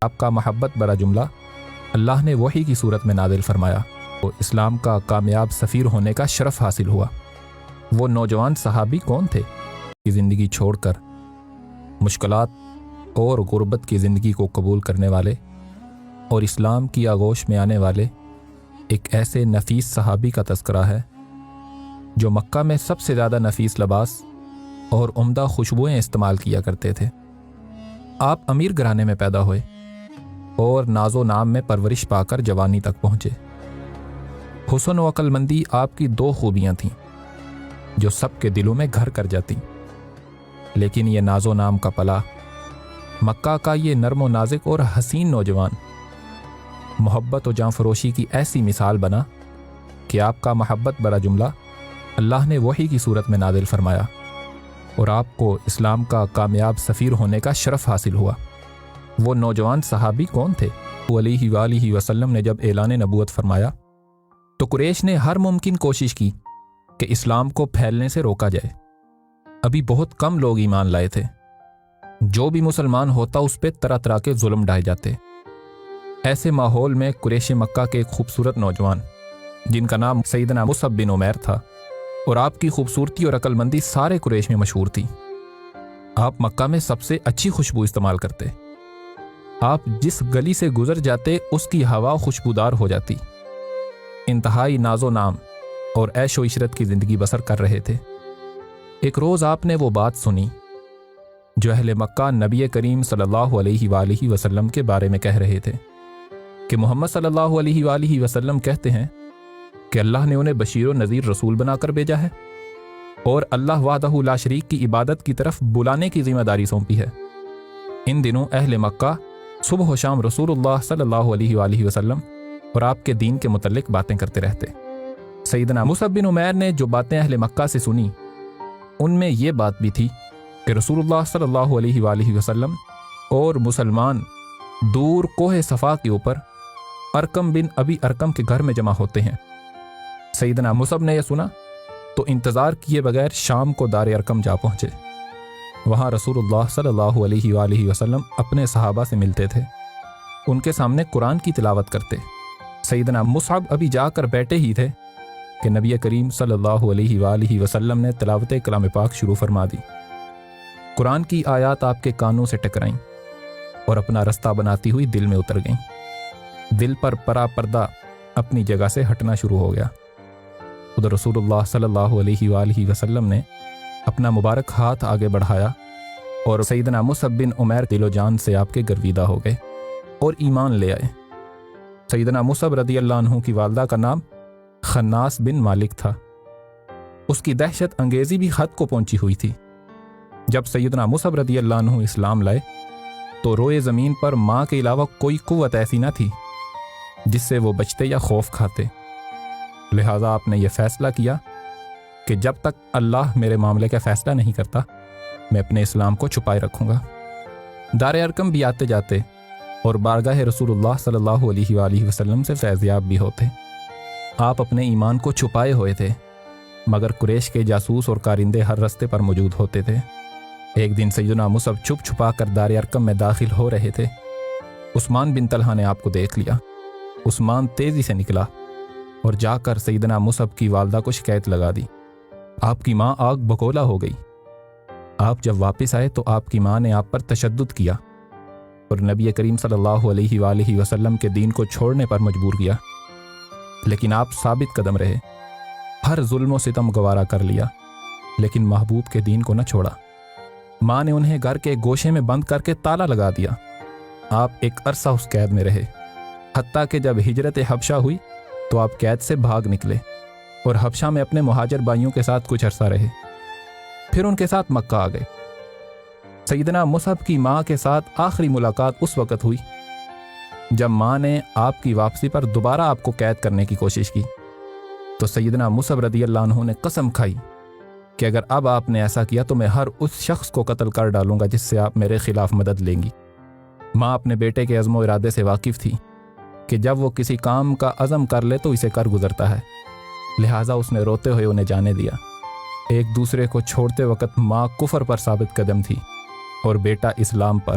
آپ کا محبت برا جملہ اللہ نے وحی کی صورت میں نازل فرمایا تو اسلام کا کامیاب سفیر ہونے کا شرف حاصل ہوا۔ وہ نوجوان صحابی کون تھے کہ زندگی چھوڑ کر مشکلات اور غربت کی زندگی کو قبول کرنے والے اور اسلام کی آغوش میں آنے والے ایک ایسے نفیس صحابی کا تذکرہ ہے جو مکہ میں سب سے زیادہ نفیس لباس اور عمدہ خوشبوئیں استعمال کیا کرتے تھے۔ آپ امیر گھرانے میں پیدا ہوئے اور ناز و نام میں پرورش پا کر جوانی تک پہنچے۔ حسن و عقل مندی آپ کی دو خوبیاں تھیں جو سب کے دلوں میں گھر کر جاتی، لیکن یہ ناز و نام کا پلا، مکہ کا یہ نرم و نازک اور حسین نوجوان محبت و جاں فروشی کی ایسی مثال بنا کہ آپ کا محبت برا جملہ اللہ نے وحی کی صورت میں نازل فرمایا اور آپ کو اسلام کا کامیاب سفیر ہونے کا شرف حاصل ہوا۔ وہ نوجوان صحابی کون تھے؟ علیہ وآلہ وسلم نے جب اعلان نبوت فرمایا تو قریش نے ہر ممکن کوشش کی کہ اسلام کو پھیلنے سے روکا جائے۔ ابھی بہت کم لوگ ایمان لائے تھے، جو بھی مسلمان ہوتا اس پہ طرح طرح کے ظلم ڈھائے جاتے۔ ایسے ماحول میں قریش مکہ کے ایک خوبصورت نوجوان جن کا نام سیدنا مصعب بن عمیر تھا، اور آپ کی خوبصورتی اور عقل مندی سارے قریش میں مشہور تھی۔ آپ مکہ میں سب سے اچھی خوشبو استعمال کرتے، آپ جس گلی سے گزر جاتے اس کی ہوا خوشبودار ہو جاتی۔ انتہائی ناز و نام اور عیش و عشرت کی زندگی بسر کر رہے تھے۔ ایک روز آپ نے وہ بات سنی جو اہل مکہ نبی کریم صلی اللہ علیہ وآلہ وسلم کے بارے میں کہہ رہے تھے کہ محمد صلی اللہ علیہ وآلہ وسلم کہتے ہیں کہ اللہ نے انہیں بشیر و نذیر رسول بنا کر بھیجا ہے اور اللہ وحدہ لا شریک کی عبادت کی طرف بلانے کی ذمہ داری سونپی ہے۔ ان دنوں اہل مکہ صبح و شام رسول اللہ صلی اللہ علیہ وآلہ وسلم اور آپ کے دین کے متعلق باتیں کرتے رہتے۔ سیدنا مصعب بن عمیر نے جو باتیں اہل مکہ سے سنی ان میں یہ بات بھی تھی کہ رسول اللہ صلی اللہ علیہ وآلہ وسلم اور مسلمان دور کوہ صفا کے اوپر ارکم بن ابی ارکم کے گھر میں جمع ہوتے ہیں۔ سیدنا مصعب نے یہ سنا تو انتظار کیے بغیر شام کو دار ارکم جا پہنچے۔ وہاں رسول اللہ صلی اللہ علیہ وآلہ وسلم اپنے صحابہ سے ملتے تھے، ان کے سامنے قرآن کی تلاوت کرتے۔ سیدنا مصعب ابھی جا کر بیٹھے ہی تھے کہ نبی کریم صلی اللہ علیہ وآلہ وسلم نے تلاوت کلام پاک شروع فرما دی۔ قرآن کی آیات آپ کے کانوں سے ٹکرائیں اور اپنا رستہ بناتی ہوئی دل میں اتر گئیں۔ دل پر پرا پردہ اپنی جگہ سے ہٹنا شروع ہو گیا۔ ادھر رسول اللہ صلی اللہ علیہ وآلہ وسلم نے اپنا مبارک ہاتھ آگے بڑھایا اور سیدنا مصعب بن عمیر دل و جان سے آپ کے گرویدہ ہو گئے اور ایمان لے آئے۔ سیدنا مصعب رضی اللہ عنہ کی والدہ کا نام خناس بن مالک تھا۔ اس کی دہشت انگیزی بھی حد کو پہنچی ہوئی تھی۔ جب سیدنا مصعب رضی اللہ عنہ اسلام لائے تو روئے زمین پر ماں کے علاوہ کوئی قوت ایسی نہ تھی جس سے وہ بچتے یا خوف کھاتے۔ لہٰذا آپ نے یہ فیصلہ کیا کہ جب تک اللہ میرے معاملے کا فیصلہ نہیں کرتا میں اپنے اسلام کو چھپائے رکھوں گا۔ دار ارکم بھی آتے جاتے اور بارگاہ رسول اللہ صلی اللہ علیہ وآلہ وسلم سے فیضیاب بھی ہوتے۔ آپ اپنے ایمان کو چھپائے ہوئے تھے، مگر قریش کے جاسوس اور کارندے ہر رستے پر موجود ہوتے تھے۔ ایک دن سیدنا مصعب چھپ چھپا کر دار ارکم میں داخل ہو رہے تھے۔ عثمان بن طلحہ نے آپ کو دیکھ لیا۔ عثمان تیزی سے نکلا اور جا کر سیدنا مصعب کی والدہ کو شکایت لگا دی۔ آپ کی ماں آگ بگولا ہو گئی۔ آپ جب واپس آئے تو آپ کی ماں نے آپ پر تشدد کیا اور نبی کریم صلی اللہ علیہ وآلہ وسلم کے دین کو چھوڑنے پر مجبور کیا، لیکن آپ ثابت قدم رہے۔ ہر ظلم و ستم گوارا کر لیا لیکن محبوب کے دین کو نہ چھوڑا۔ ماں نے انہیں گھر کے گوشے میں بند کر کے تالا لگا دیا۔ آپ ایک عرصہ اس قید میں رہے، حتیٰ کہ جب ہجرت حبشہ ہوئی تو آپ قید سے بھاگ نکلے اور حبشہ میں اپنے مہاجر بھائیوں کے ساتھ کچھ عرصہ رہے، پھر ان کے ساتھ مکہ آ گئے۔ سیدنا مصعب کی ماں کے ساتھ آخری ملاقات اس وقت ہوئی جب ماں نے آپ کی واپسی پر دوبارہ آپ کو قید کرنے کی کوشش کی تو سیدنا مصعب رضی اللہ عنہ نے قسم کھائی کہ اگر اب آپ نے ایسا کیا تو میں ہر اس شخص کو قتل کر ڈالوں گا جس سے آپ میرے خلاف مدد لیں گی۔ ماں اپنے بیٹے کے عزم و ارادے سے واقف تھی کہ جب وہ کسی کام کا عزم کر لے تو اسے کر گزرتا ہے، لہٰذا اس نے روتے ہوئے انہیں جانے دیا۔ ایک دوسرے کو چھوڑتے وقت ماں کفر پر ثابت قدم تھی اور بیٹا اسلام پر۔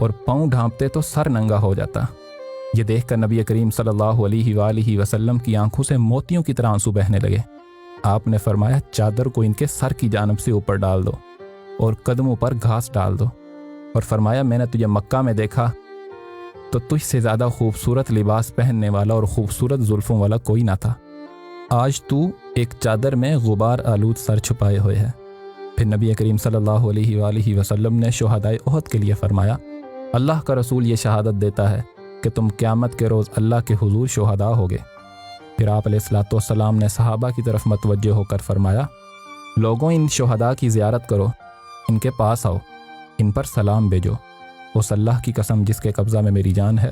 اور پاؤں ڈھانپتے تو سر ننگا ہو جاتا۔ یہ دیکھ کر نبی کریم صلی اللہ علیہ وآلہ وسلم کی آنکھوں سے موتیوں کی طرح آنسو بہنے لگے۔ آپ نے فرمایا چادر کو ان کے سر کی جانب سے اوپر ڈال دو اور قدموں پر گھاس ڈال دو، اور فرمایا میں نے تجھے مکہ میں دیکھا تو تجھ سے زیادہ خوبصورت لباس پہننے والا اور خوبصورت زلفوں والا کوئی نہ تھا، آج تو ایک چادر میں غبار آلود سر چھپائے ہوئے ہے۔ پھر نبی کریم صلی اللہ علیہ وآلہ وسلم نے شہدائے احد کے لیے فرمایا اللہ کا رسول یہ شہادت دیتا ہے کہ تم قیامت کے روز اللہ کے حضور شہداء ہوگے۔ پھر آپ علیہ الصلوۃ والسلام نے صحابہ کی طرف متوجہ ہو کر فرمایا لوگوں ان شہداء کی زیارت کرو، ان کے پاس آؤ، ان پر سلام بھیجو، اس اللہ کی قسم جس کے قبضہ میں میری جان ہے،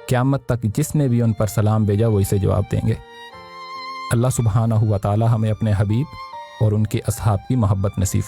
قیامت تک جس نے بھی ان پر سلام بھیجا وہ اسے جواب دیں گے۔ اللہ سبحانہ و تعالی ہمیں اپنے حبیب اور ان کے اصحاب کی محبت نصیب